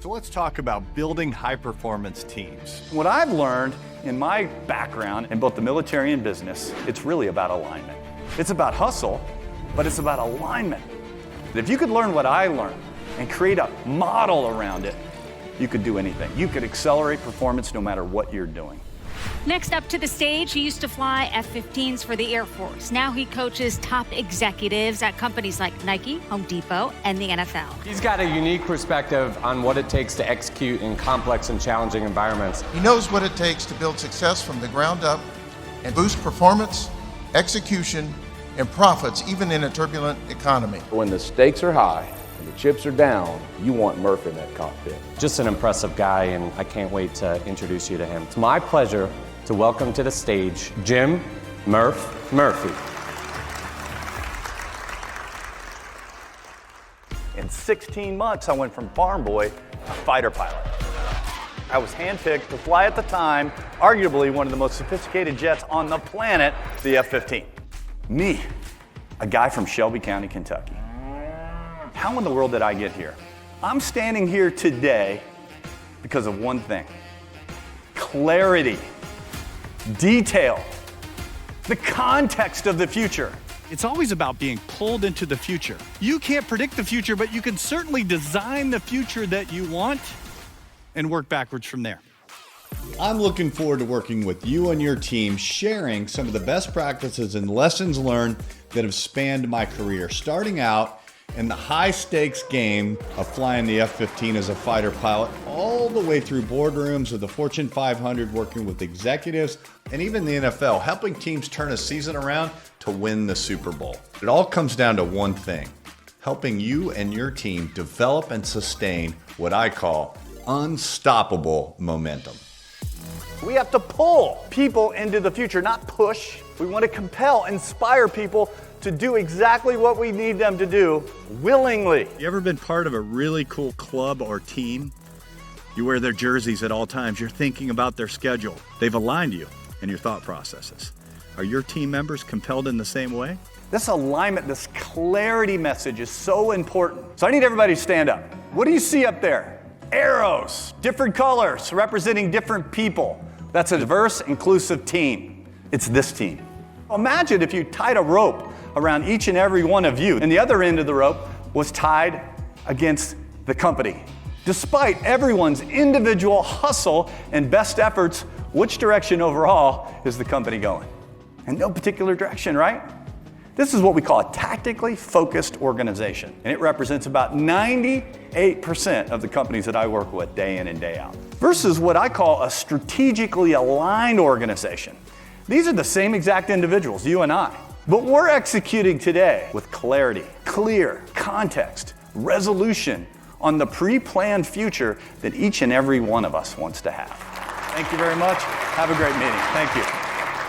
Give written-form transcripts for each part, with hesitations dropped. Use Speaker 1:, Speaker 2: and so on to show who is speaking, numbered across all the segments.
Speaker 1: So let's talk about building high-performance teams.
Speaker 2: What I've learned in my background in both the military and business, it's really about alignment. It's about hustle, but it's about alignment. If you could learn what I learned and create a model around it, you could do anything. You could accelerate performance no matter what you're doing.
Speaker 3: Next up to the stage, he used to fly F-15s for the Air Force. Now he coaches top executives at companies like Nike, Home Depot, and the NFL.
Speaker 4: He's got a unique perspective on what it takes to execute in complex and challenging environments.
Speaker 5: He knows what it takes to build success from the ground up and boost performance, execution, and profits even in a turbulent economy.
Speaker 6: When the stakes are high and the chips are down, you want Murph in that cockpit.
Speaker 4: Just an impressive guy, and I can't wait to introduce you to him. It's my pleasure to welcome to the stage Jim Murph Murphy.
Speaker 2: In 16 months, I went from farm boy to fighter pilot. I was handpicked to fly at the time, arguably one of the most sophisticated jets on the planet, the F-15. Me, a guy from Shelby County, Kentucky. How in the world did I get here? I'm standing here today because of one thing: clarity, detail, the context of the future.
Speaker 1: It's always about being pulled into the future. You can't predict the future, but you can certainly design the future that you want and work backwards from there.
Speaker 7: I'm looking forward to working with you and your team, sharing some of the best practices and lessons learned that have spanned my career, starting out in the high-stakes game of flying the F-15 as a fighter pilot, all the way through boardrooms of the Fortune 500, working with executives, and even the NFL, helping teams turn a season around to win the Super Bowl. It all comes down to one thing: helping you and your team develop and sustain what I call unstoppable momentum.
Speaker 2: We have to pull people into the future, not push. We want to compel, inspire people to do exactly what we need them to do willingly.
Speaker 1: You ever been part of a really cool club or team? You wear their jerseys at all times. You're thinking about their schedule. They've aligned you in your thought processes. Are your team members compelled in the same way?
Speaker 2: This alignment, this clarity message is so important. So I need everybody to stand up. What do you see up there? Arrows, different colors representing different people. That's a diverse, inclusive team. It's this team. Imagine if you tied a rope around each and every one of you, and the other end of the rope was tied against the company. Despite everyone's individual hustle and best efforts, which direction overall is the company going? In no particular direction, right? This is what we call a tactically focused organization, and it represents about 98% of the companies that I work with day in and day out, versus what I call a strategically aligned organization. These are the same exact individuals, you and I, but we're executing today with clarity, clear context, resolution on the pre-planned future that each and every one of us wants to have. Thank you very much. Have a great meeting. Thank you.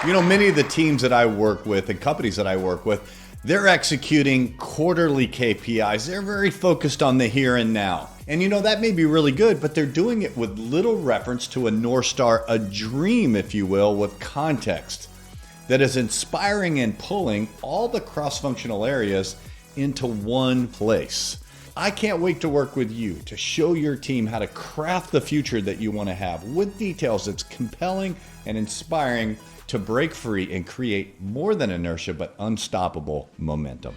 Speaker 7: You know, many of the teams that I work with and companies that I work with, they're executing quarterly KPIs. They're very focused on the here and now. And you know, that may be really good, but they're doing it with little reference to a North Star, a dream, if you will, with context that is inspiring and pulling all the cross-functional areas into one place. I can't wait to work with you to show your team how to craft the future that you want to have with details that's compelling and inspiring to break free and create more than inertia, but unstoppable momentum.